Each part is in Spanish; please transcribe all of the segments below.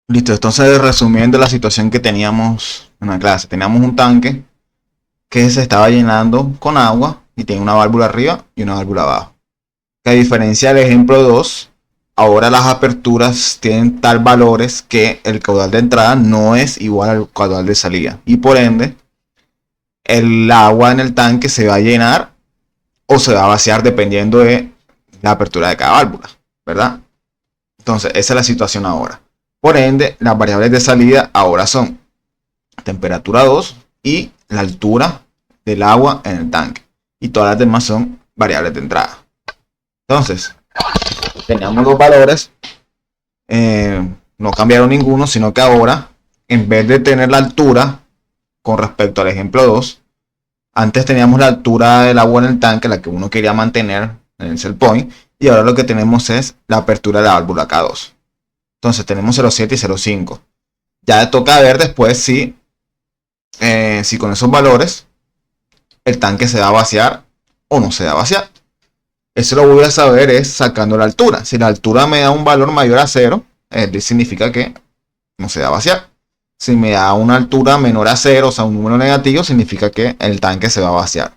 Listo, entonces resumiendo la situación que teníamos en la clase, teníamos un tanque que se estaba llenando con agua y tiene una válvula arriba y una válvula abajo. Que a diferencia del ejemplo 2, ahora las aperturas tienen tal valores que el caudal de entrada no es igual al caudal de salida y por ende el agua en el tanque se va a llenar o se va a vaciar dependiendo de la apertura de cada válvula, ¿verdad? Entonces esa es la situación ahora. Por ende, las variables de salida ahora son temperatura 2 y la altura del agua en el tanque. Y todas las demás son variables de entrada. Entonces, teníamos los valores, no cambiaron ninguno, sino que ahora, en vez de tener la altura con respecto al ejemplo 2, antes teníamos la altura del agua en el tanque, la que uno quería mantener en el set point, y ahora lo que tenemos es la apertura de la válvula K2. Entonces tenemos 0,7 y 0,5. Ya toca ver después si con esos valores el tanque se va a vaciar o no se va a vaciar. Eso lo voy a saber es sacando la altura. Si la altura me da un valor mayor a 0, significa que no se va a vaciar. Si me da una altura menor a 0, o sea, un número negativo, significa que el tanque se va a vaciar.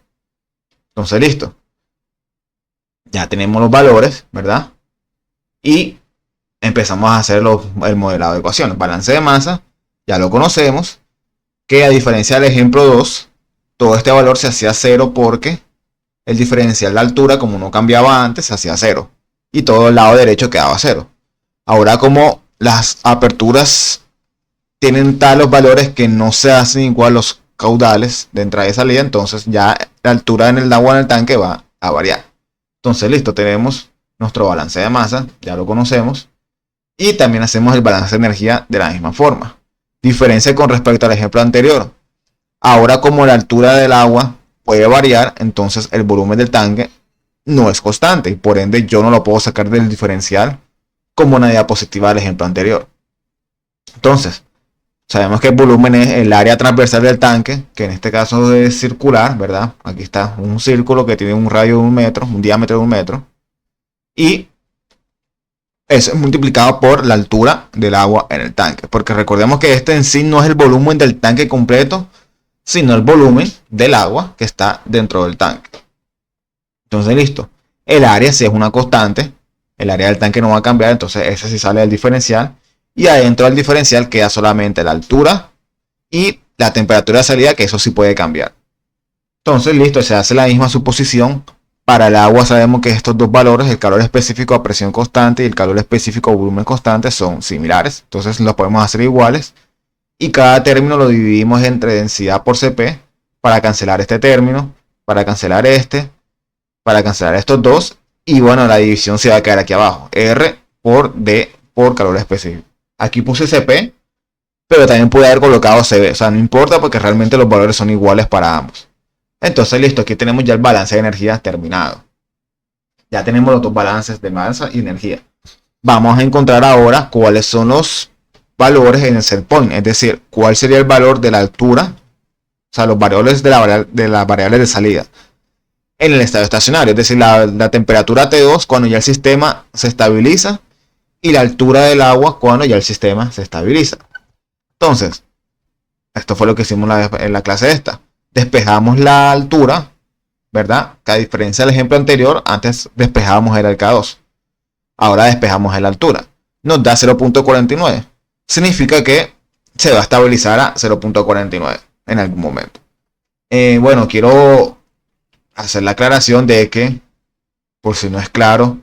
Entonces, listo. Ya tenemos los valores, ¿verdad? Y empezamos a hacer el modelado de ecuaciones. Balance de masa, ya lo conocemos. Que a diferencia del ejemplo 2, todo este valor se hacía 0 porque el diferencial de altura, como no cambiaba antes, se hacía 0. Y todo el lado derecho quedaba 0. Ahora, como las aperturas tienen talos valores que no se hacen igual los caudales de entrada y salida, entonces ya la altura en el agua en el tanque va a variar. Entonces, listo, tenemos nuestro balance de masa, ya lo conocemos. Y también hacemos el balance de energía de la misma forma. Diferencia con respecto al ejemplo anterior. Ahora, como la altura del agua puede variar, entonces el volumen del tanque no es constante y por ende yo no lo puedo sacar del diferencial como una diapositiva del ejemplo anterior. Entonces, sabemos que el volumen es el área transversal del tanque, que en este caso es circular, ¿verdad? Aquí está un círculo que tiene un radio de 1 metro, un diámetro de 1 metro. Y eso es multiplicado por la altura del agua en el tanque. Porque recordemos que este en sí no es el volumen del tanque completo, sino el volumen del agua que está dentro del tanque. Entonces, listo. El área sí es una constante. El área del tanque no va a cambiar, entonces ese sí sale del diferencial. Y adentro del diferencial queda solamente la altura y la temperatura de salida, que eso sí puede cambiar. Entonces, listo, se hace la misma suposición. Para el agua sabemos que estos dos valores, el calor específico a presión constante y el calor específico a volumen constante, son similares. Entonces los podemos hacer iguales. Y cada término lo dividimos entre densidad por Cp para cancelar este término, para cancelar este, para cancelar estos dos. Y bueno, la división se va a quedar aquí abajo. R por D por calor específico. Aquí puse Cp, pero también pude haber colocado Cb. O sea, no importa porque realmente los valores son iguales para ambos. Entonces, listo, aquí tenemos ya el balance de energía terminado. Ya tenemos los dos balances de masa y energía. Vamos a encontrar ahora cuáles son los valores en el set point, es decir, cuál sería el valor de la altura, o sea, los valores de las variables de salida en el estado estacionario, es decir, la temperatura T2 cuando ya el sistema se estabiliza y la altura del agua cuando ya el sistema se estabiliza. Entonces, esto fue lo que hicimos en la clase esta. Despejamos la altura, ¿verdad? Que a diferencia del ejemplo anterior, antes despejábamos el K2. Ahora despejamos la altura. Nos da 0.49. Significa que se va a estabilizar a 0.49 en algún momento. Bueno, quiero hacer la aclaración de que, por si no es claro,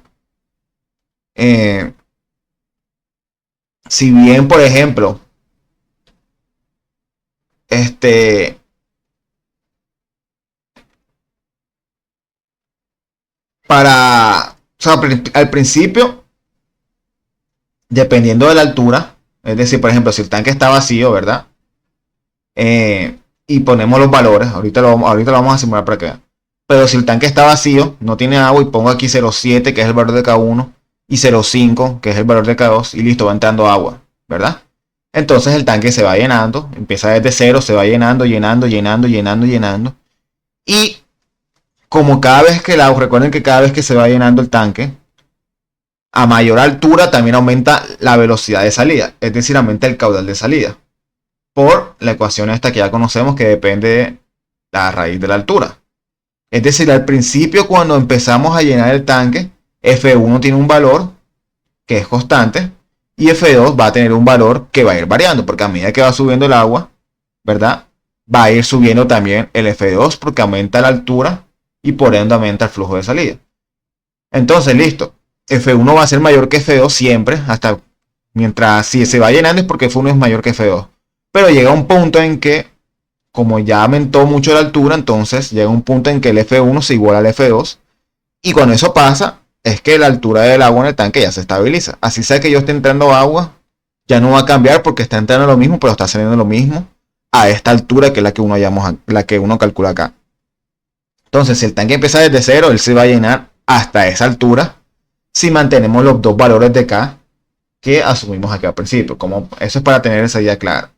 si bien, por ejemplo, o sea, al principio, dependiendo de la altura, es decir, por ejemplo, si el tanque está vacío, ¿verdad? Y ponemos los valores, ahorita lo vamos a simular para que vean. Pero si el tanque está vacío, no tiene agua y pongo aquí 0.7 que es el valor de K1 y 0.5 que es el valor de K2 y listo, va entrando agua, ¿verdad? Entonces el tanque se va llenando, empieza desde 0, se va llenando, llenando, llenando, llenando, llenando. Y como cada vez que el agua, recuerden que cada vez que se va llenando el tanque, a mayor altura también aumenta la velocidad de salida, es decir, aumenta el caudal de salida. Por la ecuación esta que ya conocemos que depende de la raíz de la altura. Es decir, al principio cuando empezamos a llenar el tanque, F1 tiene un valor que es constante y F2 va a tener un valor que va a ir variando, porque a medida que va subiendo el agua, ¿verdad? Va a ir subiendo también el F2 porque aumenta la altura y por ende aumenta el flujo de salida. Entonces, listo. F1 va a ser mayor que F2 siempre, hasta mientras si se va llenando es porque F1 es mayor que F2. Pero llega un punto en que, como ya aumentó mucho la altura, entonces llega un punto en que el F1 se iguala al F2. Y cuando eso pasa, es que la altura del agua en el tanque ya se estabiliza. Así sea que yo esté entrando agua, ya no va a cambiar porque está entrando lo mismo, pero está saliendo lo mismo a esta altura que es la que uno calcula acá. Entonces, si el tanque empieza desde cero, él se va a llenar hasta esa altura si mantenemos los dos valores de K que asumimos aquí al principio. Como eso es para tener esa idea clara.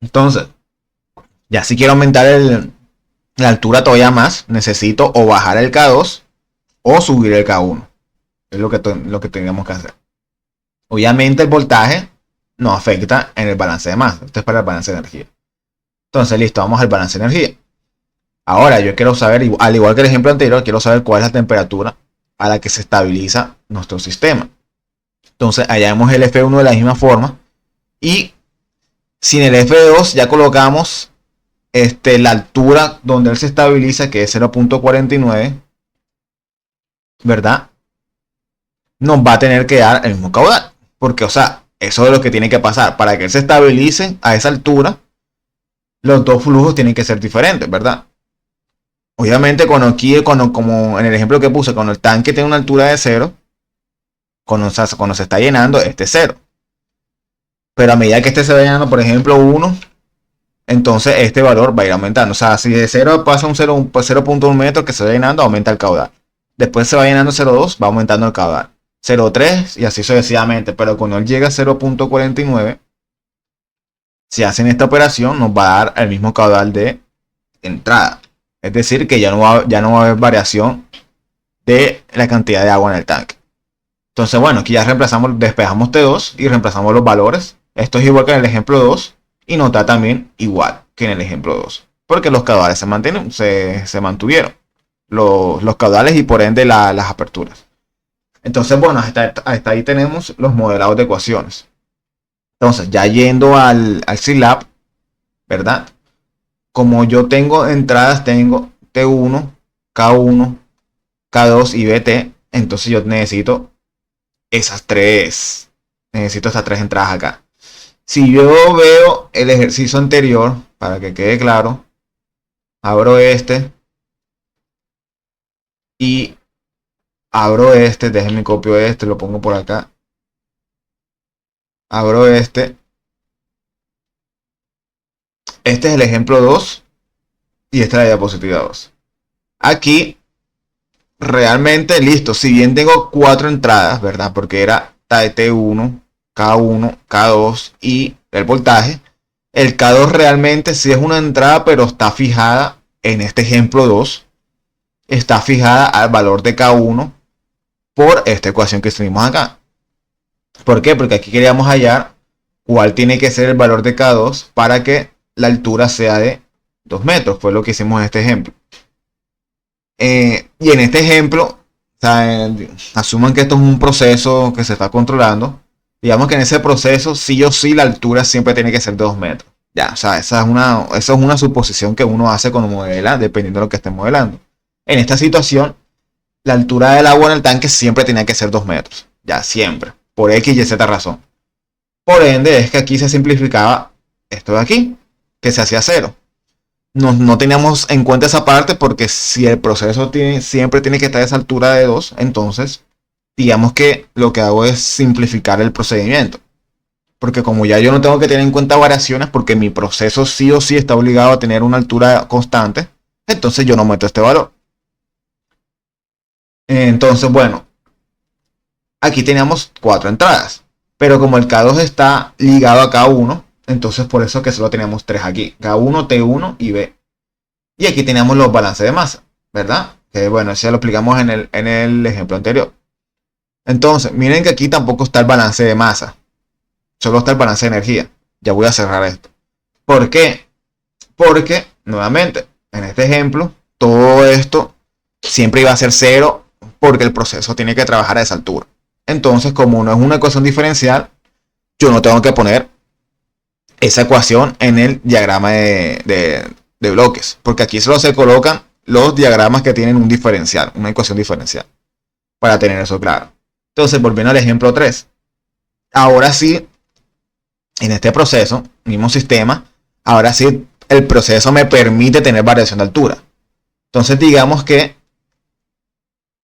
Entonces, ya si quiero aumentar la altura todavía más, necesito o bajar el K2 o subir el K1. Es lo que tenemos que hacer. Obviamente el voltaje no afecta en el balance de masa. Esto es para el balance de energía. Entonces, listo, vamos al balance de energía. Ahora yo quiero saber, al igual que el ejemplo anterior, quiero saber cuál es la temperatura a la que se estabiliza nuestro sistema. Entonces, allá vemos el F1 de la misma forma. Y sin el F2 ya colocamos la altura donde él se estabiliza, que es 0.49, ¿verdad? Nos va a tener que dar el mismo caudal. Porque, o sea, eso es lo que tiene que pasar. Para que él se estabilice a esa altura, los dos flujos tienen que ser diferentes, ¿verdad? Obviamente, como en el ejemplo que puse, cuando el tanque tiene una altura de 0, cuando se está llenando, este es 0. Pero a medida que este se va llenando, por ejemplo, 1, entonces este valor va a ir aumentando. O sea, si de 0 pasa un 0.1 metro que se va llenando, aumenta el caudal. Después se va llenando 0.2, va aumentando el caudal. 0.3 y así sucesivamente. Pero cuando él llega a 0.49, si hacen esta operación, nos va a dar el mismo caudal de entrada. Es decir, que ya no va a haber variación de la cantidad de agua en el tanque. Entonces, bueno, aquí ya despejamos T2 y reemplazamos los valores. Esto es igual que en el ejemplo 2 y nos da también igual que en el ejemplo 2. Porque los caudales se mantuvieron. Los caudales y por ende las aperturas. Entonces, bueno, hasta ahí tenemos los modelados de ecuaciones. Entonces, ya yendo al Scilab, ¿verdad? Como yo tengo entradas, tengo T1, K1, K2 y BT, entonces yo necesito estas tres entradas acá. Si yo veo el ejercicio anterior, para que quede claro, abro este y abro este, déjenme copio este, lo pongo por acá. Abro este. Este es el ejemplo 2 y esta es la diapositiva 2. Aquí realmente listo, si bien tengo 4 entradas, ¿verdad? Porque era T1, K1, K2 y el voltaje. El K2 realmente sí es una entrada, pero está fijada en este ejemplo 2. Está fijada al valor de K1 por esta ecuación que escribimos acá. ¿Por qué? Porque aquí queríamos hallar cuál tiene que ser el valor de K2 para que la altura sea de 2 metros. Fue lo que hicimos en este ejemplo. Y en este ejemplo, o sea, asuman que esto es un proceso que se está controlando. Digamos que en ese proceso, sí o sí, la altura siempre tiene que ser de 2 metros. Ya, o sea, esa es una suposición que uno hace cuando modela, dependiendo de lo que esté modelando. En esta situación, la altura del agua en el tanque siempre tenía que ser 2 metros. Ya, siempre. Por X y Z razón. Por ende, es que aquí se simplificaba esto de aquí, que se hacía 0. No teníamos en cuenta esa parte porque si el proceso siempre tiene que estar a esa altura de 2, entonces digamos que lo que hago es simplificar el procedimiento. Porque como ya yo no tengo que tener en cuenta variaciones porque mi proceso sí o sí está obligado a tener una altura constante, entonces yo no meto este valor. Entonces, bueno, aquí teníamos 4 entradas. Pero como el K2 está ligado a K1, entonces por eso que solo teníamos 3 aquí. K1, T1 y B. Y aquí teníamos los balances de masa, ¿verdad? Que bueno, eso ya lo explicamos en el ejemplo anterior. Entonces, miren que aquí tampoco está el balance de masa. Solo está el balance de energía. Ya voy a cerrar esto. ¿Por qué? Porque, nuevamente, en este ejemplo, todo esto siempre iba a ser cero porque el proceso tiene que trabajar a esa altura. Entonces, como no es una ecuación diferencial, yo no tengo que poner esa ecuación en el diagrama de bloques, porque aquí solo se colocan los diagramas que tienen un diferencial, una ecuación diferencial, para tener eso claro. Entonces, volviendo al ejemplo 3, ahora sí, en este proceso, mismo sistema, ahora sí el proceso me permite tener variación de altura. Entonces, digamos que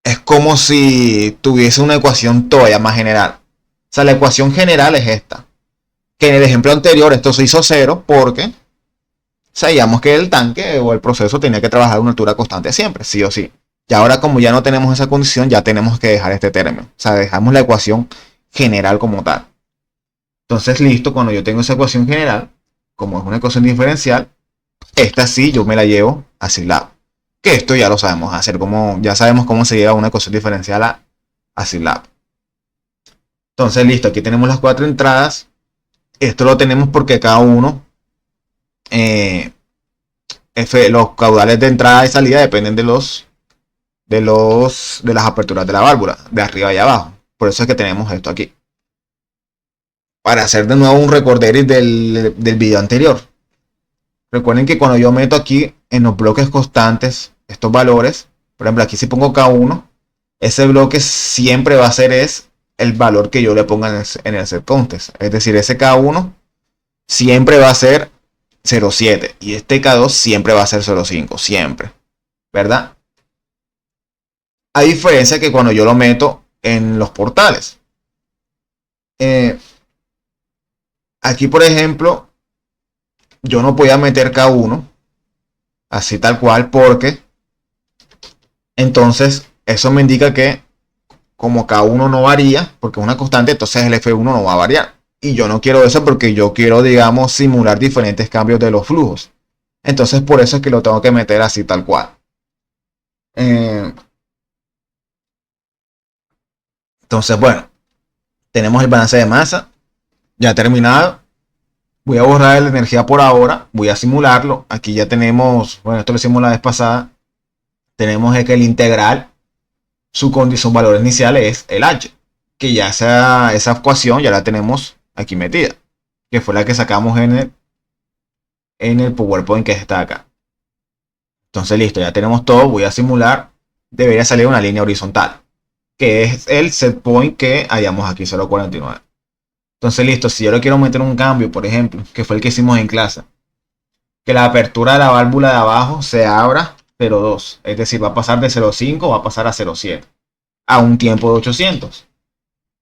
es como si tuviese una ecuación todavía más general. O sea, la ecuación general es esta. Que en el ejemplo anterior esto se hizo cero porque sabíamos que el tanque o el proceso tenía que trabajar a una altura constante siempre, sí o sí. Y ahora como ya no tenemos esa condición, ya tenemos que dejar este término. O sea, dejamos la ecuación general como tal. Entonces, listo, cuando yo tengo esa ecuación general, como es una ecuación diferencial, esta sí yo me la llevo hacia el lado. Que esto ya lo sabemos hacer, como ya sabemos cómo se lleva una ecuación diferencial hacia el lado. Entonces, listo, aquí tenemos las 4 entradas. Esto lo tenemos porque cada uno, los caudales de entrada y salida dependen de las aperturas de la válvula, de arriba y abajo. Por eso es que tenemos esto aquí. Para hacer de nuevo un recorderis del video anterior. Recuerden que cuando yo meto aquí en los bloques constantes estos valores, por ejemplo aquí si pongo K1, ese bloque siempre va a ser el valor que yo le ponga en el set context. Es decir, ese K1 siempre va a ser 0,7 y este K2 siempre va a ser 0,5, siempre, ¿verdad? A diferencia que cuando yo lo meto en los portales. Aquí, por ejemplo, yo no podía meter K1 así tal cual porque entonces eso me indica que como K1 no varía, porque es una constante, entonces el F1 no va a variar. Y yo no quiero eso porque yo quiero, digamos, simular diferentes cambios de los flujos. Entonces por eso es que lo tengo que meter así tal cual. Entonces, bueno, tenemos el balance de masa ya terminado. Voy a borrar la energía por ahora. Voy a simularlo. Aquí ya tenemos, bueno, esto lo hicimos la vez pasada. Tenemos que el integral, su condición, valor inicial es el H. Que ya esa ecuación ya la tenemos aquí metida. Que fue la que sacamos en el PowerPoint que está acá. Entonces listo, ya tenemos todo. Voy a simular. Debería salir una línea horizontal. Que es el set point que hayamos aquí, 0,49. Entonces listo, si yo le quiero meter un cambio, por ejemplo, que fue el que hicimos en clase, que la apertura de la válvula de abajo se abra 0,2, es decir, va a pasar de 0,5, va a pasar a 0,7, a un tiempo de 800.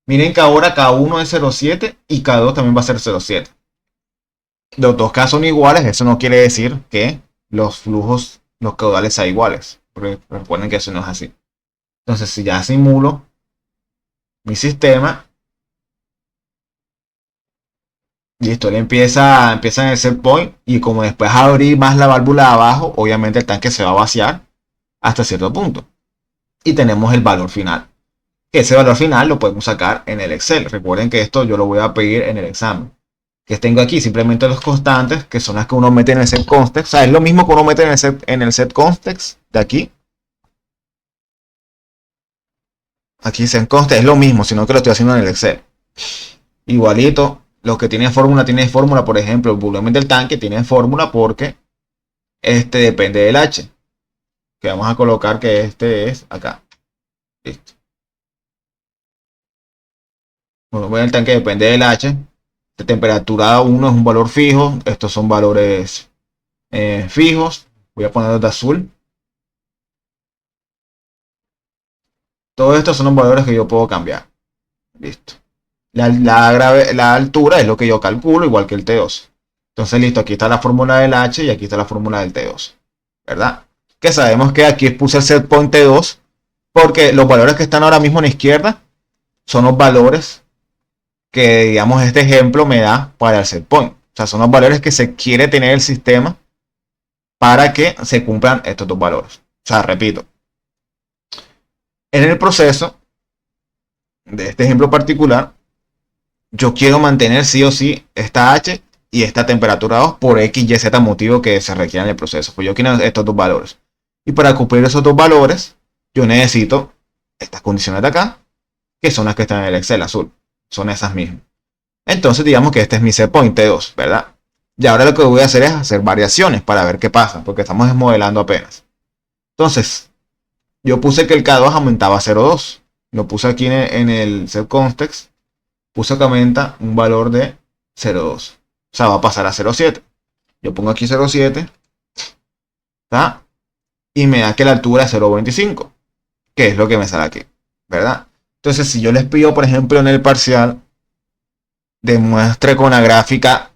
Miren que ahora K1 es 0,7 y K2 también va a ser 0,7. Los dos casos son iguales, eso no quiere decir que los flujos, los caudales sean iguales, porque recuerden que eso no es así. Entonces, si ya simulo mi sistema, listo, él empieza en el set point y como después abrir más la válvula de abajo, obviamente el tanque se va a vaciar hasta cierto punto. Y tenemos el valor final. Ese valor final lo podemos sacar en el Excel. Recuerden que esto yo lo voy a pedir en el examen. Que tengo aquí simplemente los constantes, que son las que uno mete en el set context. O sea, es lo mismo que uno mete en el set context de aquí. Aquí set context es lo mismo, sino que lo estoy haciendo en el Excel. Igualito. Los que tienen fórmula, por ejemplo, el volumen del tanque tiene fórmula porque este depende del H. Que vamos a colocar que este es acá. Listo. Bueno, el tanque depende del H. De temperatura 1 es un valor fijo. Estos son valores fijos. Voy a ponerlos de azul. Todos estos son los valores que yo puedo cambiar. Listo. La altura es lo que yo calculo, igual que el T2. Entonces, listo, aquí está la fórmula del H y aquí está la fórmula del T2. ¿Verdad? Que sabemos que aquí puse el set point T2 porque los valores que están ahora mismo a la izquierda son los valores que, digamos, este ejemplo me da para el set point. O sea, son los valores que se quiere tener el sistema para que se cumplan estos dos valores. O sea, repito, En el proceso de este ejemplo particular, yo quiero mantener sí o sí esta H y esta temperatura 2 por X, Y, Z motivo que se requiera en el proceso. Pues yo quiero estos dos valores. Y para cumplir esos dos valores, yo necesito estas condiciones de acá, que son las que están en el Excel azul. Son esas mismas. Entonces digamos que este es mi set point T2, ¿verdad? Y ahora lo que voy a hacer es hacer variaciones para ver qué pasa, porque estamos desmodelando apenas. Entonces, yo puse que el K2 aumentaba a 0,2. Lo puse aquí en el set context. Puse que aumenta un valor de 0,2. O sea, va a pasar a 0,7. Yo pongo aquí 0,7. ¿Está? Y me da que la altura es 0,25. Que es lo que me sale aquí. ¿Verdad? Entonces, si yo les pido, por ejemplo, en el parcial, demuestre con la gráfica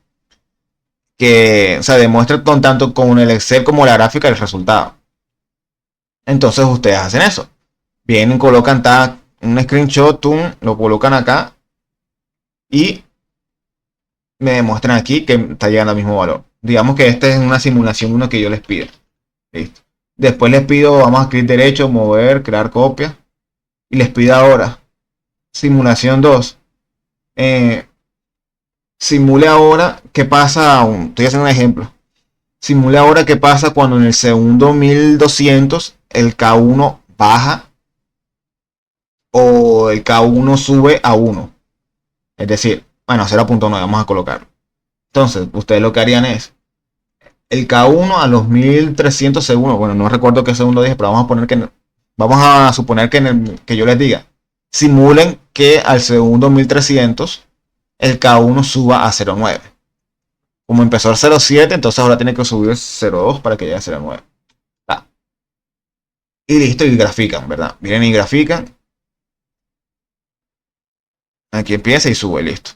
que, o sea, demuestre con tanto con el Excel como la gráfica el resultado. Entonces ustedes hacen eso. Vienen, colocan un screenshot, lo colocan acá y me demuestran aquí que está llegando al mismo valor. Digamos que esta es una simulación 1 que yo les pido. Listo. Después les pido, vamos a clic derecho, mover, crear copia. Y les pido ahora, simulación 2. Simule ahora qué pasa, estoy haciendo un ejemplo. Simule ahora qué pasa cuando en el segundo 1200 el K1 baja o el K1 sube a 1. Es decir, bueno, 0.9 vamos a colocarlo. Entonces, ustedes lo que harían es el K1 a los 1300 segundos. Bueno, no recuerdo qué segundo dije, pero vamos a suponer que yo les diga, simulen que al segundo 1300 el K1 suba a 0.9. Como empezó a 0.7, entonces ahora tiene que subir 0.2 para que llegue a 0.9. Y listo, y grafican, ¿verdad? Vienen y grafican. Aquí empieza y sube, listo.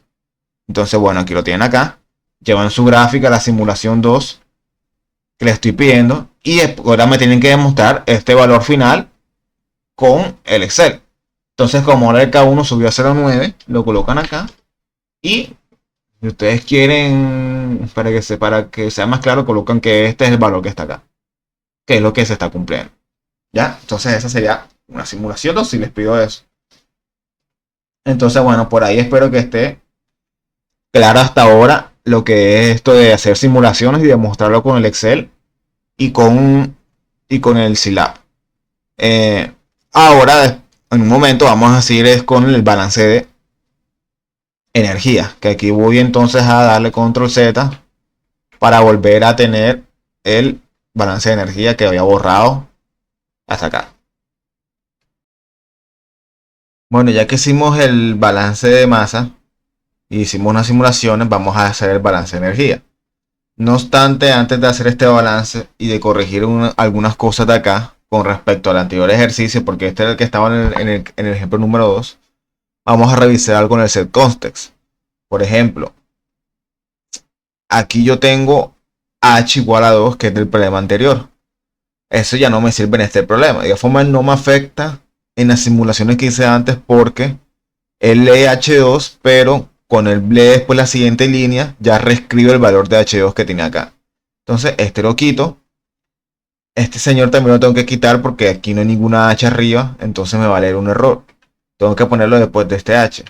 Entonces, bueno, aquí lo tienen acá. Llevan su gráfica, la simulación 2 que le estoy pidiendo. Y ahora me tienen que demostrar este valor final con el Excel. Entonces, como ahora el K1 subió a 0.9, lo colocan acá. Y si ustedes quieren, para que sea más claro, colocan que este es el valor que está acá. Que es lo que se está cumpliendo. ¿Ya? Entonces esa sería una simulación 2 si les pido eso. Entonces, bueno, por ahí espero que esté claro hasta ahora lo que es esto de hacer simulaciones y demostrarlo con el Excel y con el Silab. Ahora, en un momento, vamos a seguir con el balance de energía. Que aquí voy entonces a darle control Z para volver a tener el balance de energía que había borrado hasta acá. Bueno, ya que hicimos el balance de masa y hicimos unas simulaciones, vamos a hacer el balance de energía. No obstante, antes de hacer este balance y de corregir algunas cosas de acá con respecto al anterior ejercicio, porque este era el que estaba en el ejemplo número 2, vamos a revisar algo en el set context. Por ejemplo, aquí yo tengo h igual a 2, que es del problema anterior. Eso ya no me sirve en este problema. De igual forma, no me afecta en las simulaciones que hice antes porque él lee H2, pero con el lee después la siguiente línea ya reescribe el valor de H2 que tiene acá. Entonces este lo quito. Este señor también lo tengo que quitar porque aquí no hay ninguna H arriba, entonces me va a leer un error. Tengo que ponerlo después de este H.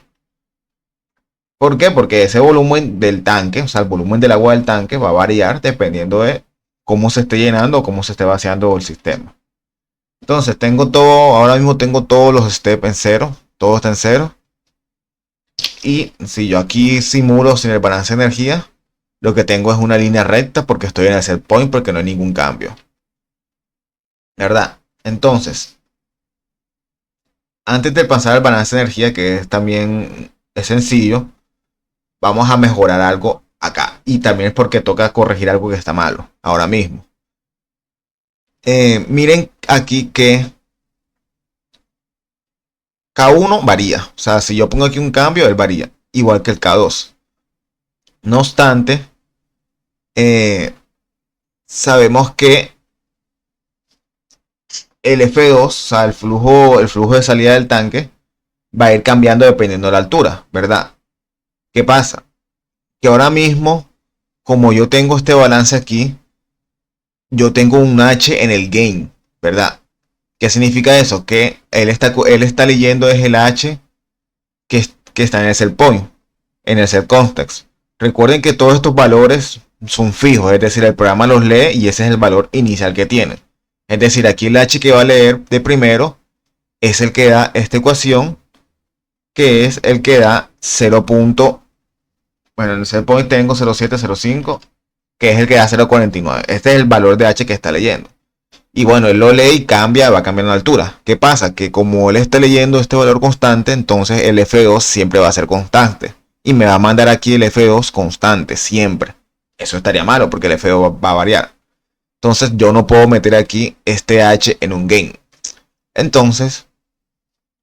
¿Por qué? Porque ese volumen del tanque, o sea, el volumen del agua del tanque va a variar dependiendo de cómo se esté llenando o cómo se esté vaciando el sistema. Entonces tengo todo, ahora mismo tengo todos los steps en cero, todo está en cero. Y si yo aquí simulo sin el balance de energía, lo que tengo es una línea recta porque estoy en el set point porque no hay ningún cambio. ¿Verdad? Entonces, antes de pasar al balance de energía, que también es sencillo, vamos a mejorar algo acá. Y también es porque toca corregir algo que está malo ahora mismo. Miren aquí que K1 varía. O sea, si yo pongo aquí un cambio, él varía. Igual que el K2. No obstante, sabemos que el F2, o sea, el flujo de salida del tanque, va a ir cambiando dependiendo de la altura, ¿verdad? ¿Qué pasa? Que ahora mismo, como yo tengo este balance aquí, yo tengo un H en el gain, ¿verdad? ¿Qué significa eso? Que él está leyendo es el H que está en el set point, en el set context. Recuerden que todos estos valores son fijos, es decir, el programa los lee y ese es el valor inicial que tiene. Es decir, aquí el H que va a leer de primero es el que da esta ecuación, que es el que da 0. Bueno, en el set point tengo 0,705, que es el que da 0,49. Este es el valor de H que está leyendo. Y bueno, él lo lee y cambia, va cambiando la altura. ¿Qué pasa? Que como él está leyendo este valor constante, entonces el F2 siempre va a ser constante. Y me va a mandar aquí el F2 constante, siempre. Eso estaría malo porque el F2 va a variar. Entonces yo no puedo meter aquí este H en un gain. Entonces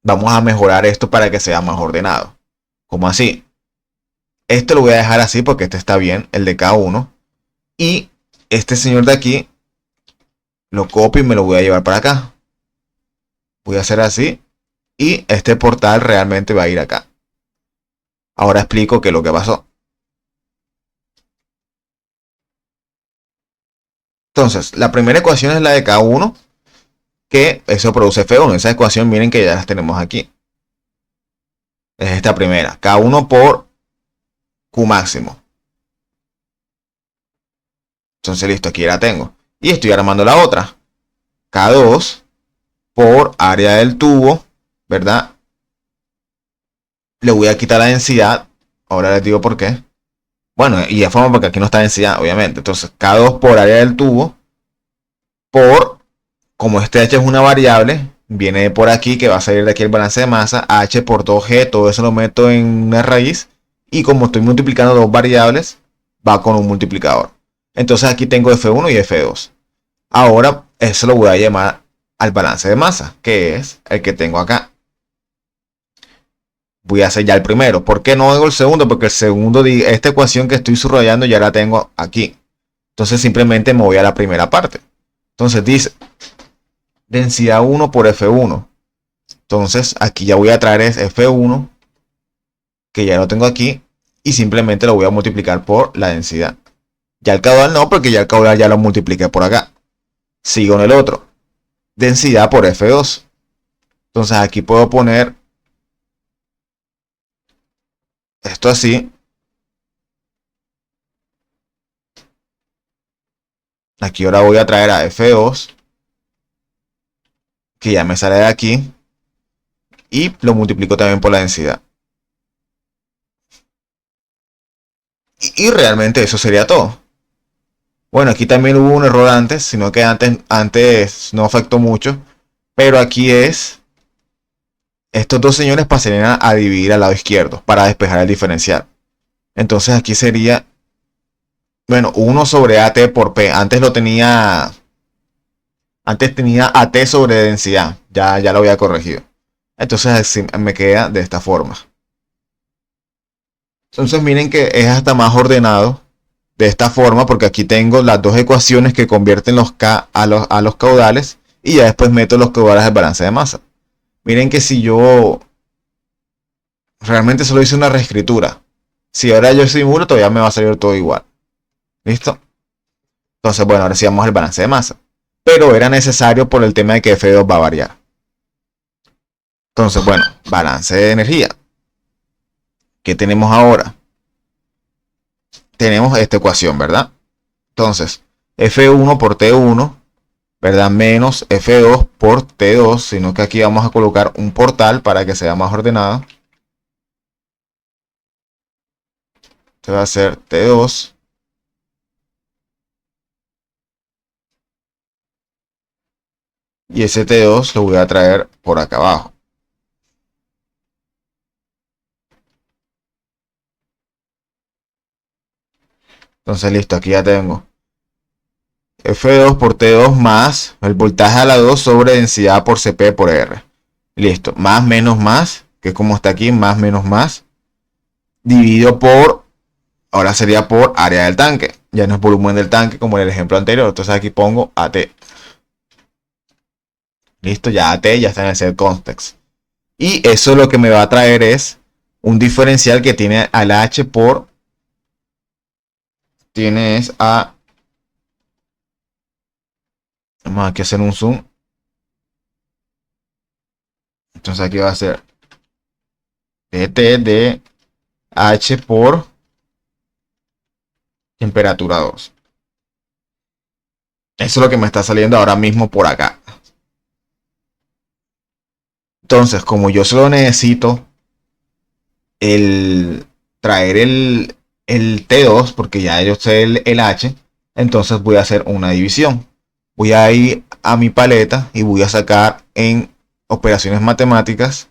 vamos a mejorar esto para que sea más ordenado. ¿Cómo así? Este lo voy a dejar así porque este está bien, el de K1. Y este señor de aquí lo copio y me lo voy a llevar para acá. Voy a hacer así. Y este portal realmente va a ir acá. Ahora explico qué es lo que pasó. Entonces, la primera ecuación es la de K1, que eso produce F1. Esa ecuación, miren que ya las tenemos aquí. Es esta primera. K1 por Q máximo. Entonces, listo, aquí la tengo. Y estoy armando la otra. K2 por área del tubo, ¿verdad? Le voy a quitar la densidad. Ahora les digo por qué. Bueno, y de forma porque aquí no está densidad, obviamente. Entonces, K2 por área del tubo por, como este H es una variable, viene por aquí que va a salir de aquí el balance de masa, H por 2G, todo eso lo meto en una raíz. Y como estoy multiplicando dos variables, va con un multiplicador. Entonces aquí tengo F1 y F2. Ahora eso lo voy a llamar al balance de masa, que es el que tengo acá. Voy a hacer ya el primero. ¿Por qué no hago el segundo? Porque el segundo, esta ecuación que estoy subrayando ya la tengo aquí. Entonces simplemente me voy a la primera parte. Entonces dice densidad 1 por F1. Entonces aquí ya voy a traer es F1, que ya lo tengo aquí, y simplemente lo voy a multiplicar por la densidad. Ya el caudal no, porque ya el caudal ya lo multipliqué por acá. Sigo en el otro. Densidad por F2. Entonces aquí puedo poner esto así. Aquí ahora voy a traer a F2, que ya me sale de aquí, y lo multiplico también por la densidad. Y realmente eso sería todo. Bueno, aquí también hubo un error antes, sino que antes no afectó mucho. Pero aquí es, estos dos señores pasarían a dividir al lado izquierdo para despejar el diferencial. Entonces aquí sería, bueno, 1 sobre AT por P. Antes tenía AT sobre densidad. Ya lo había corregido. Entonces así me queda de esta forma. Entonces miren que es hasta más ordenado de esta forma, porque aquí tengo las dos ecuaciones que convierten los K a los caudales, y ya después meto los caudales al balance de masa. Miren que si yo realmente solo hice una reescritura, si ahora yo simulo, todavía me va a salir todo igual. ¿Listo? Entonces, bueno, ahora sí vamos al balance de masa. Pero era necesario por el tema de que F2 va a variar. Entonces, bueno, balance de energía. ¿Qué tenemos ahora? Tenemos esta ecuación, ¿verdad? Entonces, F1 por T1, ¿verdad? Menos F2 por T2, sino que aquí vamos a colocar un portal para que sea más ordenado. Este va a ser T2. Y ese T2 lo voy a traer por acá abajo. Entonces, listo, aquí ya tengo F2 por T2 más el voltaje a la 2 sobre densidad por Cp por R. Listo, más menos más, que es como está aquí, más menos más, dividido por, ahora sería por área del tanque. Ya no es volumen del tanque como en el ejemplo anterior. Entonces aquí pongo AT. Listo, ya AT ya está en el set context. Y eso lo que me va a traer es un diferencial que tiene al H por, tienes a, vamos aquí a hacer un zoom. Entonces aquí va a ser dt de H por temperatura 2. Eso es lo que me está saliendo ahora mismo por acá. Entonces, como yo solo necesito traer el T2, porque ya yo sé el H, entonces voy a hacer una división. Voy a ir a mi paleta y voy a sacar en operaciones matemáticas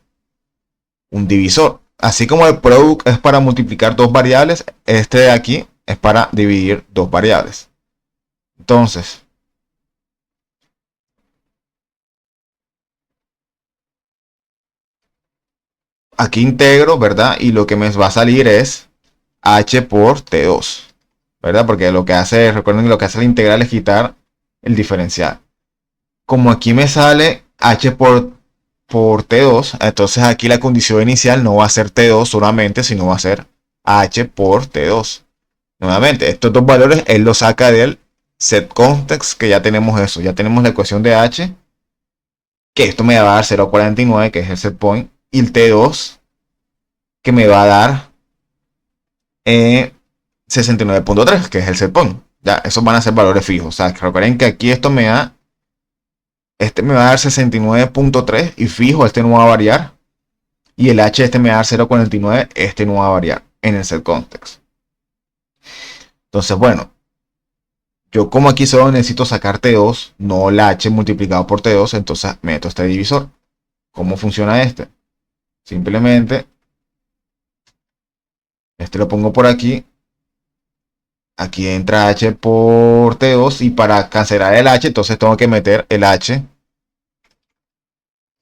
un divisor. Así como el product es para multiplicar dos variables, este de aquí es para dividir dos variables. Entonces, aquí integro, ¿verdad? Y lo que me va a salir es H por T2, ¿verdad? Porque lo que hace, recuerden que lo que hace la integral es quitar el diferencial. Como aquí me sale H por T2, entonces aquí la condición inicial no va a ser T2 solamente, sino va a ser H por T2. Nuevamente, estos dos valores él los saca del set context, que ya tenemos eso. Ya tenemos la ecuación de H, que esto me va a dar 0,49, que es el set point, y el T2, que me va a dar 69,3, que es el set point. Ya, esos van a ser valores fijos. O sea, recuerden que aquí esto me da, este me va a dar 69,3 y fijo, este no va a variar. Y el H este me va a dar 0,49, este no va a variar en el set context. Entonces, bueno, yo como aquí solo necesito sacar T2, no el H multiplicado por T2, entonces meto este divisor. ¿Cómo funciona este? Simplemente, este lo pongo por aquí. Aquí entra H por T2 y para cancelar el H, entonces tengo que meter el H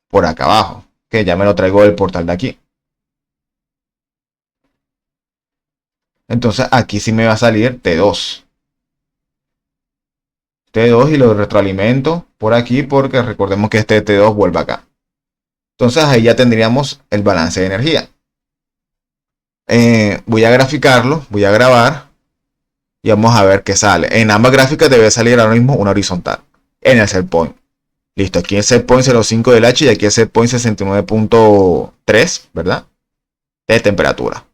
por acá abajo, que ya me lo traigo del portal de aquí. Entonces aquí sí me va a salir T2. T2 y lo retroalimento por aquí porque recordemos que este T2 vuelve acá. Entonces ahí ya tendríamos el balance de energía. Voy a graficarlo, voy a grabar y vamos a ver qué sale. En ambas gráficas debe salir ahora mismo una horizontal en el set point. Listo, aquí el set point 0,5 del H y aquí el set point 69,3, ¿verdad? De temperatura.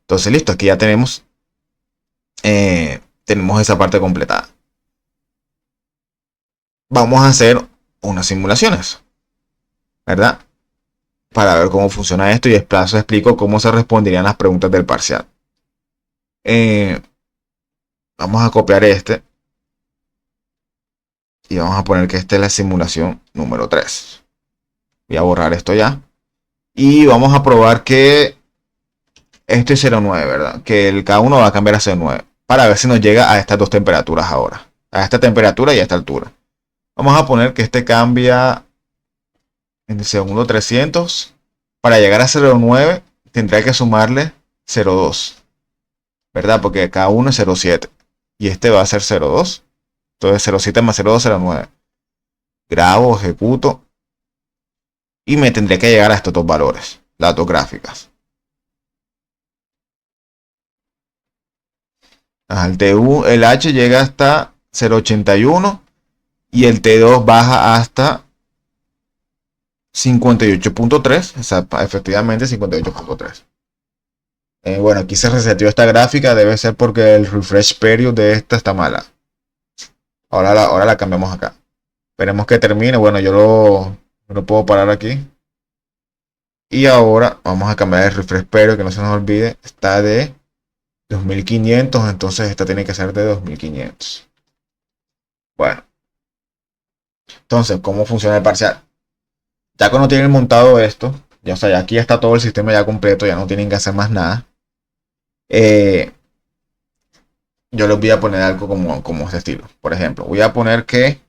Entonces listo, aquí ya tenemos esa parte completada. Vamos a hacer unas simulaciones, ¿verdad? Para ver cómo funciona esto y después explico cómo se responderían las preguntas del parcial. Vamos a copiar este y vamos a poner que esta es la simulación número 3. Voy a borrar esto ya y vamos a probar que este es 0,9, ¿verdad? Que el K1 va a cambiar a 0,9 para ver si nos llega a estas dos temperaturas ahora, a esta temperatura y a esta altura. Vamos a poner que este cambia en el segundo 300. Para llegar a 0,9 tendría que sumarle 0,2, ¿verdad? Porque K1 es 0,7 y este va a ser 0,2. Entonces 0,7 más 0,2, 0,9. Grabo, ejecuto y me tendría que llegar a estos dos valores, las dos gráficas. El TU, el H llega hasta 0,81 y el T2 baja hasta 58,3, o sea, efectivamente 58,3. Bueno, aquí se reseteó esta gráfica, debe ser porque el refresh period de esta está mala. Ahora la cambiamos acá. Esperemos que termine. Bueno, yo lo puedo parar aquí. Y ahora vamos a cambiar el refresh period, que no se nos olvide. Está de 2500, entonces esta tiene que ser de 2500. Bueno, entonces, ¿cómo funciona el parcial? Ya cuando tienen montado esto, ya, o sea, ya aquí está todo el sistema ya completo, ya no tienen que hacer más nada. Yo les voy a poner algo como este estilo. Por ejemplo, voy a poner que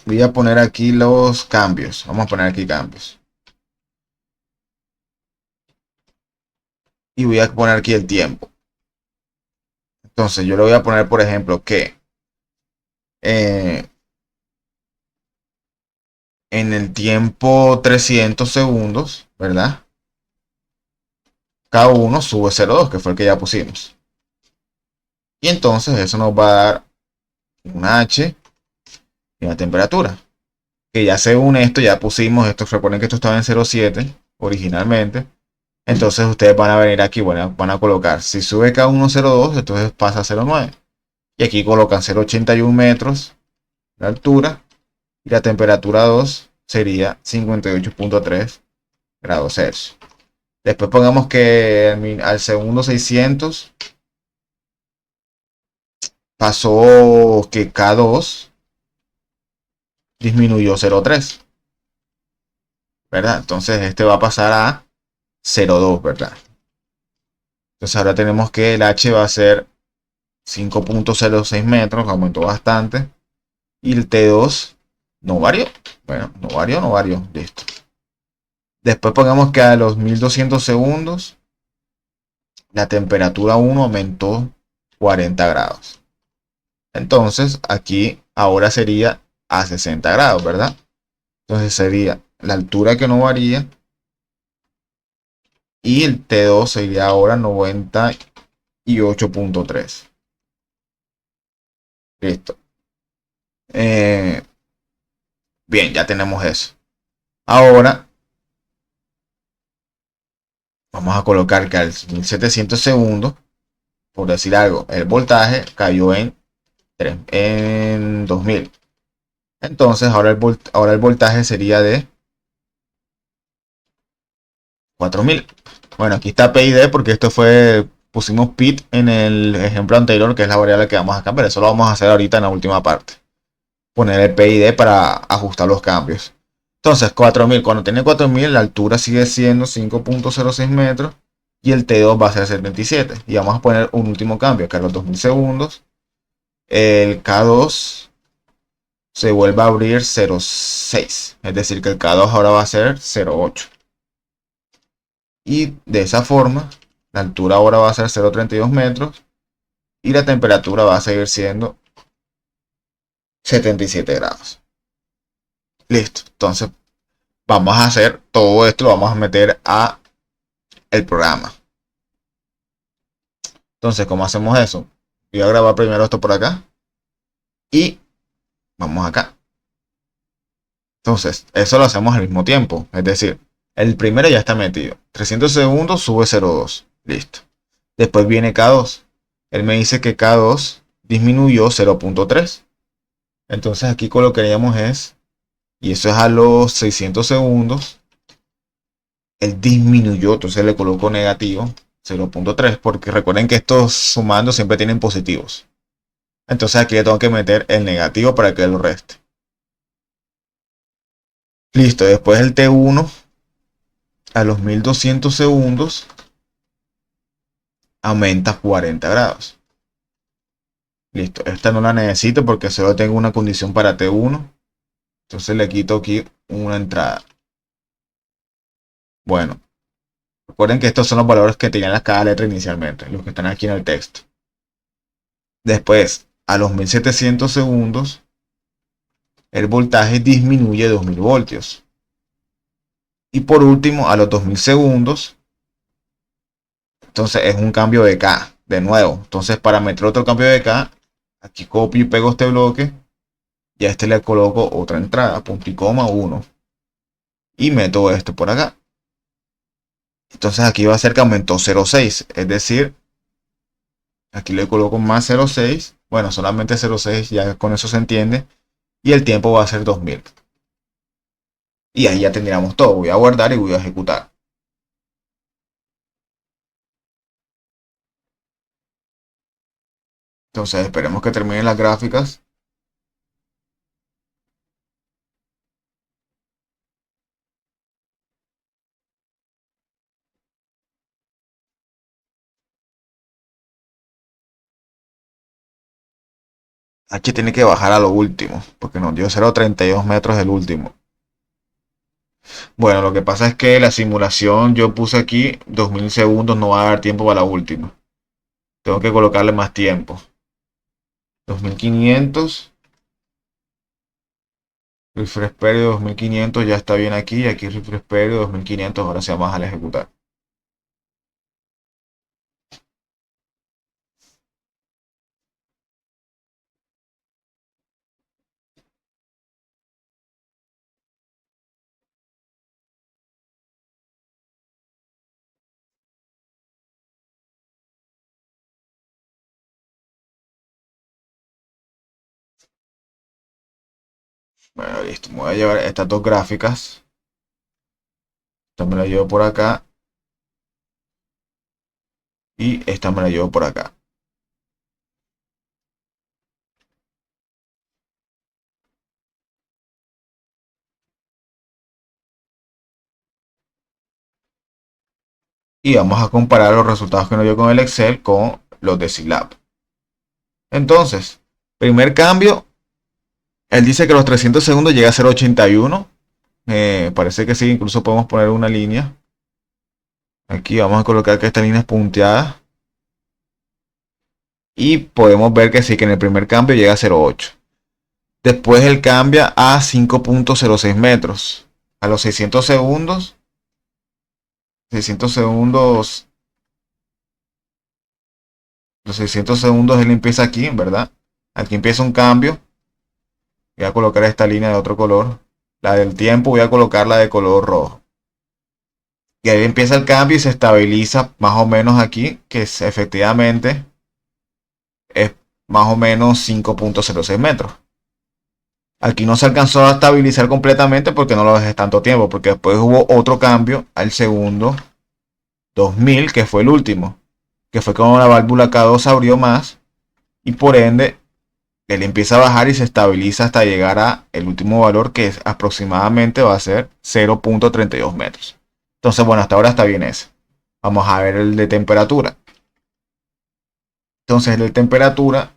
voy a poner aquí los cambios. Vamos a poner aquí cambios. Y voy a poner aquí el tiempo. Entonces yo le voy a poner, por ejemplo, que en el tiempo 300 segundos, ¿verdad? K1 sube 0,2, que fue el que ya pusimos. Y entonces eso nos va a dar una H y una temperatura. Que ya según esto, ya pusimos esto. Recuerden que esto estaba en 0,7 originalmente. Entonces ustedes van a venir aquí, bueno, van a colocar, si sube K1 0,2, entonces pasa a 0,9. Y aquí colocan 0,81 metros de altura. Y la temperatura 2 sería 58,3 grados Celsius. Después pongamos que al segundo 600 pasó que K2 disminuyó 0,3, ¿verdad? Entonces este va a pasar a 0,2, ¿verdad? Entonces ahora tenemos que el H va a ser 5,06 metros, aumentó bastante. Y el T2 no varió. Bueno, no varió. Listo. Después pongamos que a los 1200 segundos la temperatura 1 aumentó 40 grados. Entonces aquí ahora sería a 60 grados, ¿verdad? Entonces sería la altura que no varía. Y el T2 sería ahora 98,3. Listo. Bien, ya tenemos eso. Ahora vamos a colocar que al 1700 segundos, por decir algo, el voltaje cayó en 2000. Entonces ahora el voltaje sería de 4000. Bueno, aquí está PID porque esto fue, pusimos PID en el ejemplo anterior, que es la variable que vamos a cambiar. Eso lo vamos a hacer ahorita en la última parte. Poner el PID para ajustar los cambios. Entonces 4000, cuando tiene 4000 la altura sigue siendo 5,06 metros y el T2 va a ser 77. Y vamos a poner un último cambio, que a los 2000 segundos el K2 se vuelve a abrir 0,6. Es decir, que el K2 ahora va a ser 0,8. Y de esa forma, la altura ahora va a ser 0,32 metros y la temperatura va a seguir siendo 77 grados. Listo. Entonces, vamos a hacer todo esto, lo vamos a meter a el programa. Entonces, ¿cómo hacemos eso? Voy a grabar primero esto por acá y vamos acá. Entonces, eso lo hacemos al mismo tiempo. Es decir, el primero ya está metido. 300 segundos sube 0,2. Listo. Después viene K2. Él me dice que K2 disminuyó 0,3. Entonces aquí colocaríamos es, y eso es a los 600 segundos, él disminuyó, entonces le coloco negativo 0,3, porque recuerden que estos sumando siempre tienen positivos. Entonces aquí le tengo que meter el negativo para que lo reste. Listo, después el T1 a los 1200 segundos aumenta 40 grados. Listo, esta no la necesito porque solo tengo una condición para T1. Entonces le quito aquí una entrada. Bueno, recuerden que estos son los valores que tenían cada letra inicialmente, los que están aquí en el texto. Después, a los 1700 segundos, el voltaje disminuye 2000 voltios. Y por último, a los 2000 segundos, entonces es un cambio de K, de nuevo. Entonces, para meter otro cambio de K, aquí copio y pego este bloque, y a este le coloco otra entrada, punto y coma 1. Y meto esto por acá. Entonces aquí va a ser que aumentó 0,6, es decir, aquí le coloco más 0,6, bueno, solamente 0,6, ya con eso se entiende, y el tiempo va a ser 2000. Y ahí ya tendríamos todo. Voy a guardar y voy a ejecutar. Entonces esperemos que terminen las gráficas. H tiene que bajar a lo último, porque nos dio 0,32 metros el último. Bueno, lo que pasa es que la simulación yo puse aquí 2000 segundos, no va a dar tiempo para la última. Tengo que colocarle más tiempo. 2500. Refresh period 2500 ya está bien aquí. Aquí refresh period 2500, ahora se va al ejecutar. Bueno, listo. Me voy a llevar estas dos gráficas. Esta me la llevo por acá. Y esta me la llevo por acá. Y vamos a comparar los resultados que nos dio con el Excel con los de Scilab. Entonces, primer cambio, él dice que los 300 segundos llega a ser 81. Parece que sí, incluso podemos poner una línea. Aquí vamos a colocar que esta línea es punteada. Y podemos ver que sí, que en el primer cambio llega a 0,8. Después él cambia a 5,06 metros. A los 600 segundos. 600 segundos. Los 600 segundos él empieza aquí, ¿verdad? Aquí empieza un cambio. Voy a colocar esta línea de otro color. La del tiempo voy a colocarla de color rojo. Y ahí empieza el cambio y se estabiliza más o menos aquí, que es efectivamente es más o menos 5,06 metros. Aquí no se alcanzó a estabilizar completamente porque no lo dejé tanto tiempo, porque después hubo otro cambio al segundo 2000, que fue el último, que fue cuando la válvula K2 abrió más y por ende él empieza a bajar y se estabiliza hasta llegar a el último valor, que es aproximadamente va a ser 0,32 metros. Entonces, bueno, hasta ahora está bien ese. Vamos a ver el de temperatura. Entonces, el de temperatura,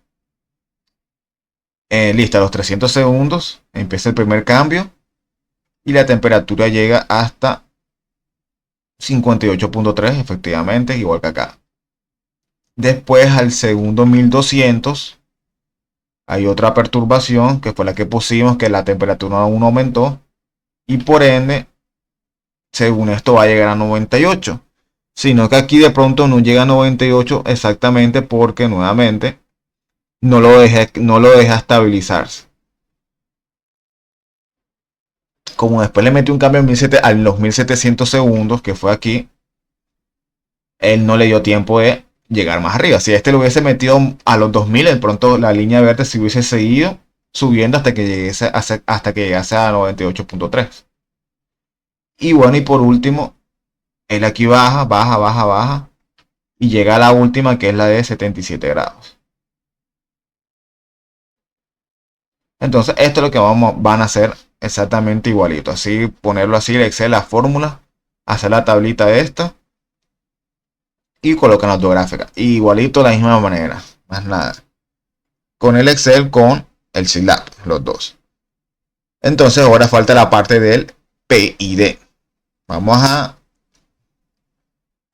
listo, a los 300 segundos empieza el primer cambio y la temperatura llega hasta 58,3, efectivamente, igual que acá. Después, al segundo 1200, hay otra perturbación que fue la que pusimos, que la temperatura aún aumentó y por ende, según esto, va a llegar a 98. Sino que aquí de pronto no llega a 98 exactamente porque nuevamente no lo deja estabilizarse. Como después le metí un cambio a los 1700 segundos, que fue aquí, él no le dio tiempo de llegar más arriba. Si este lo hubiese metido a los 2000, de pronto la línea verde se hubiese seguido subiendo hasta que llegase a 98,3. Y bueno, y por último, él aquí baja, baja, baja, baja y llega a la última, que es la de 77 grados. Entonces, esto es lo que van a hacer exactamente igualito. Así, ponerlo así, el Excel, la fórmula, hacer la tablita esta y colocan las dos gráficas. Igualito de la misma manera, más nada. Con el Excel, con el Scilab, los dos. Entonces, ahora falta la parte del PID. Vamos a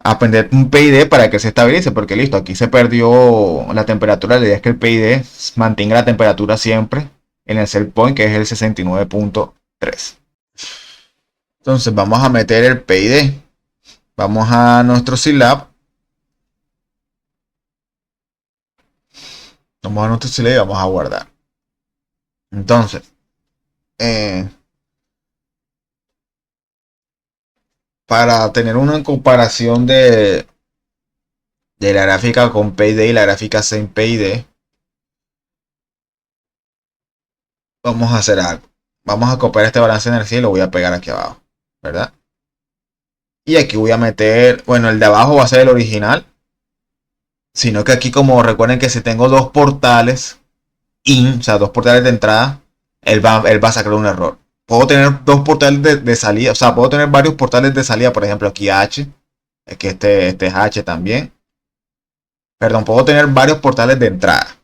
aprender un PID para que se estabilice, porque listo, aquí se perdió la temperatura. La idea es que el PID mantenga la temperatura siempre en el set point, que es el 69,3. Entonces vamos a meter el PID. Vamos a nuestro Scilab. Vamos a nuestro Scilab y vamos a guardar. Entonces, para tener una comparación de la gráfica con PID y la gráfica sin PID, vamos a hacer algo. Vamos a copiar este balance de energía y lo voy a pegar aquí abajo, ¿verdad? Y aquí voy a meter, bueno, el de abajo va a ser el original, sino que aquí, como recuerden que si tengo dos portales o sea, dos portales de entrada, él va a sacar un error. Puedo tener dos portales de salida, o sea, puedo tener varios portales de salida, por ejemplo, aquí H, es que este es H también. Perdón, puedo tener varios portales de entrada.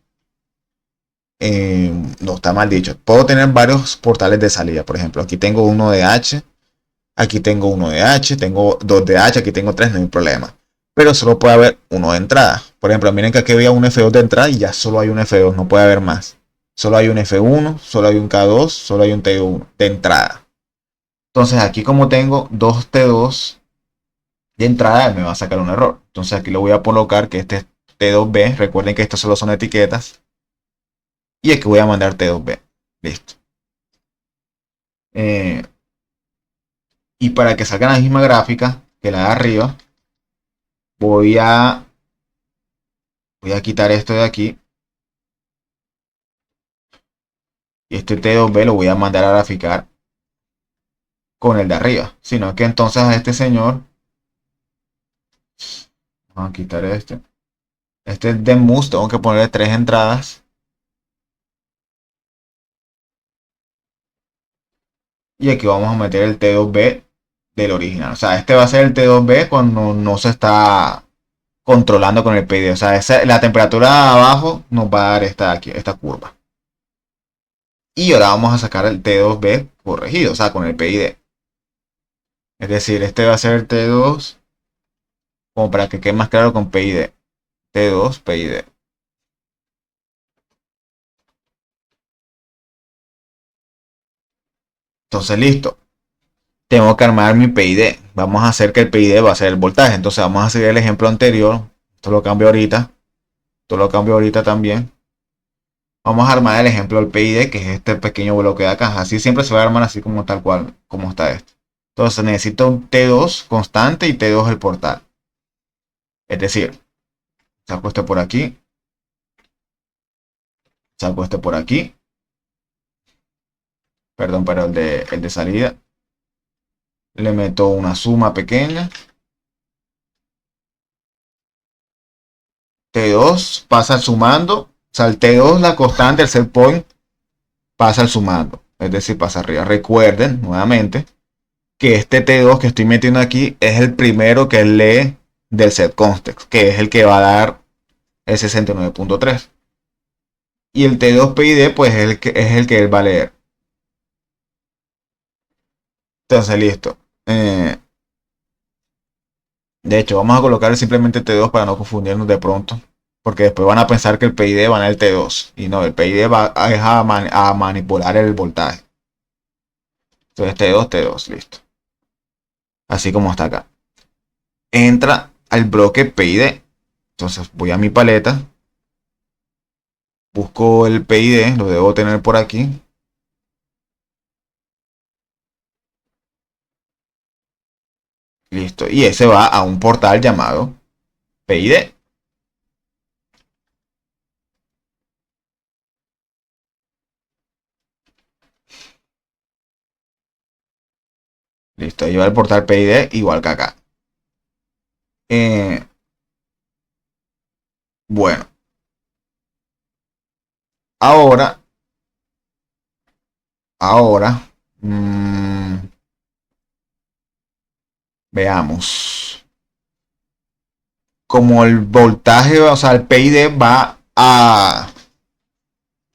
No, está mal dicho. Puedo tener varios portales de salida, por ejemplo, aquí tengo uno de H, aquí tengo uno de H, tengo dos de H, aquí tengo tres, no hay problema. Pero solo puede haber uno de entrada. Por ejemplo, miren que aquí había un F2 de entrada y ya solo hay un F2, no puede haber más. Solo hay un F1, solo hay un K2, solo hay un T1 de entrada. Entonces aquí, como tengo dos T2 de entrada, me va a sacar un error. Entonces aquí lo voy a colocar que este es T2B. Recuerden que estos solo son etiquetas. Y aquí voy a mandar T2B. Listo. Y para que salga la misma gráfica que la de arriba, voy a quitar esto de aquí Y este T2B lo voy a mandar a graficar con el de arriba. Sino que entonces a este señor, vamos a quitar este. Este es de mus, tengo que ponerle 3 entradas. Y aquí vamos a meter el T2B del original. O sea, este va a ser el T2B cuando no se está controlando con el PID. O sea, la temperatura de abajo nos va a dar esta curva. Y ahora vamos a sacar el T2B corregido, o sea, con el PID. Es decir, este va a ser el T2, como para que quede más claro con PID. T2, PID. Entonces, listo. Tengo que armar mi PID. Vamos a hacer que el PID va a ser el voltaje. Entonces, vamos a seguir el ejemplo anterior. Esto lo cambio ahorita. Esto lo cambio ahorita también. Vamos a armar el ejemplo del PID, que es este pequeño bloque de acá. Así siempre se va a armar así como tal cual, como está esto. Entonces necesito un T2 constante y T2 el portal. Es decir, saco este por aquí. Saco este por aquí. Perdón, pero el de salida. Le meto una suma pequeña. T2 pasa sumando. O sea, el T2, la constante, el set point, pasa al sumando. Es decir, pasa arriba. Recuerden, nuevamente, que este T2 que estoy metiendo aquí es el primero que lee del set context, que es el que va a dar el 69.3. Y el T2 PID, pues es el que él va a leer. Entonces, listo. De hecho, vamos a colocar simplemente T2 para no confundirnos de pronto. Porque después van a pensar que el PID va en el T2. Y no, el PID va a manipular el voltaje. Entonces T2, T2, listo. Así como está acá. Entra al bloque PID. Entonces voy a mi paleta. Busco el PID, lo debo tener por aquí. Listo. Y ese va a un portal llamado PID. Listo. Ahí va el portal PID igual que acá. Bueno. Ahora. Veamos. Como el voltaje, o sea, el PID va a...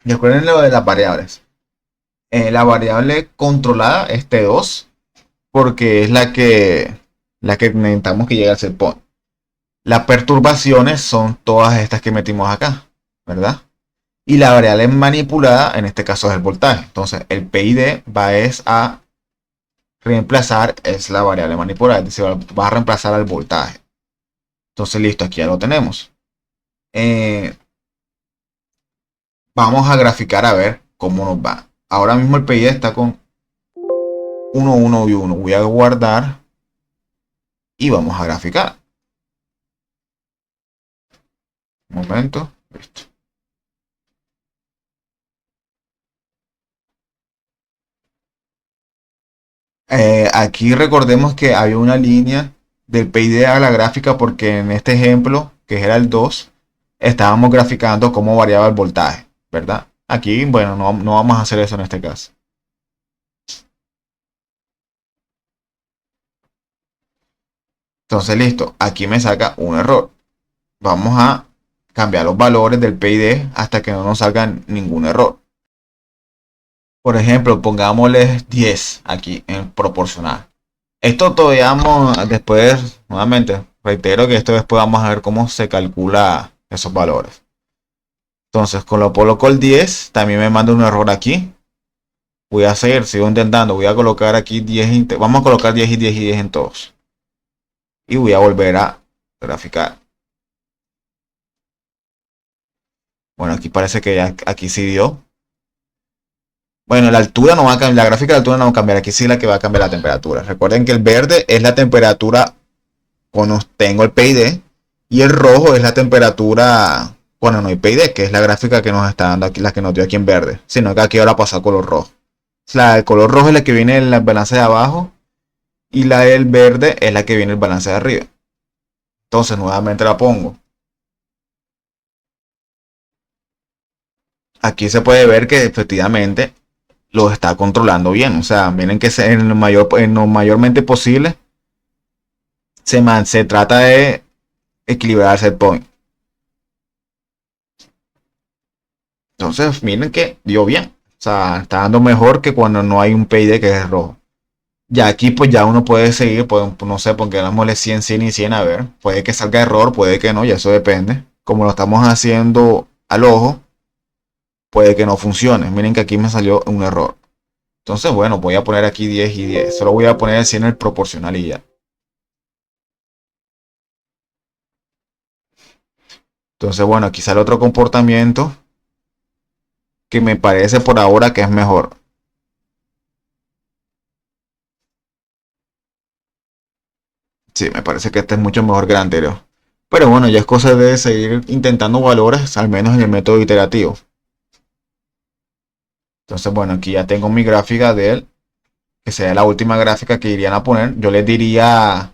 Recuerden lo de las variables. La variable controlada es T2 porque es la que necesitamos que llegue al set point. Las perturbaciones son todas estas que metimos acá, ¿verdad? Y la variable manipulada, en este caso es el voltaje. Entonces, el PID va a reemplazar, es la variable manipulada, es decir, va a reemplazar al voltaje. Entonces, listo, aquí ya lo tenemos. Vamos a graficar a ver cómo nos va. Ahora mismo el PID está con 1, 1 y 1. Voy a guardar y vamos a graficar. Un momento. Listo. Aquí recordemos que había una línea del PID a la gráfica porque en este ejemplo, que era el 2, estábamos graficando cómo variaba el voltaje, ¿verdad? Aquí, bueno, no vamos a hacer eso en este caso. Entonces, listo. Aquí me saca un error. Vamos a cambiar los valores del PID hasta que no nos salga ningún error. Por ejemplo, pongámosle 10 aquí en proporcional. Esto todavía vamos después, nuevamente, reitero que esto después vamos a ver cómo se calcula esos valores. Entonces, con lo coloco el 10, también me manda un error aquí. Voy a seguir, sigo intentando, voy a colocar aquí 10, vamos a colocar 10 y 10 y 10 en todos. Y voy a volver a graficar. Bueno, aquí parece que ya aquí sí dio. Bueno, la altura no va a cambiar, la gráfica de altura no va a cambiar, aquí sí la que va a cambiar la temperatura. Recuerden que el verde es la temperatura cuando tengo el PID y el rojo es la temperatura cuando no hay PID, que es la gráfica que nos está dando aquí, la que nos dio aquí en verde, sino que aquí ahora pasa a color rojo. La del color rojo es la que viene en el balance de abajo y la del verde es la que viene en el balance de arriba. Entonces nuevamente la pongo. Aquí se puede ver que efectivamente lo está controlando bien. O sea, miren que en lo mayormente posible se trata de equilibrar el set point. Entonces, miren que dio bien. O sea, está dando mejor que cuando no hay un PID que es rojo. Ya aquí pues ya uno puede seguir, no sé, porque dámosle 100, 100 y 100 a ver. Puede que salga error, puede que no, ya eso depende. Como lo estamos haciendo al ojo, puede que no funcione. Miren que aquí me salió un error. Entonces, bueno, voy a poner aquí 10 y 10. Solo voy a poner el 100 en el proporcional y ya. Entonces, bueno, aquí sale otro comportamiento que me parece por ahora que es mejor. Sí, me parece que este es mucho mejor que el anterior. Pero bueno, ya es cosa de seguir intentando valores, al menos en el método iterativo. Entonces, bueno, aquí ya tengo mi gráfica de él, que sería la última gráfica que irían a poner. Yo les diría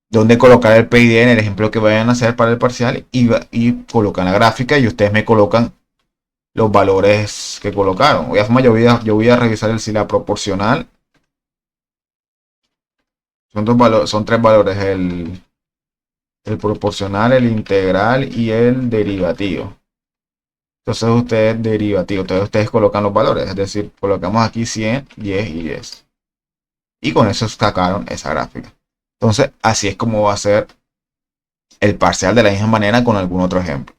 dónde colocar el PID en el ejemplo que vayan a hacer para el parcial y colocan la gráfica y ustedes me colocan los valores que colocaron. Yo voy a revisar si la proporcional. Son tres valores, el proporcional, el integral y el derivativo. Entonces ustedes colocan los valores, es decir, colocamos aquí 100, 10 y 10. Y con eso sacaron esa gráfica. Entonces así es como va a ser el parcial de la misma manera con algún otro ejemplo.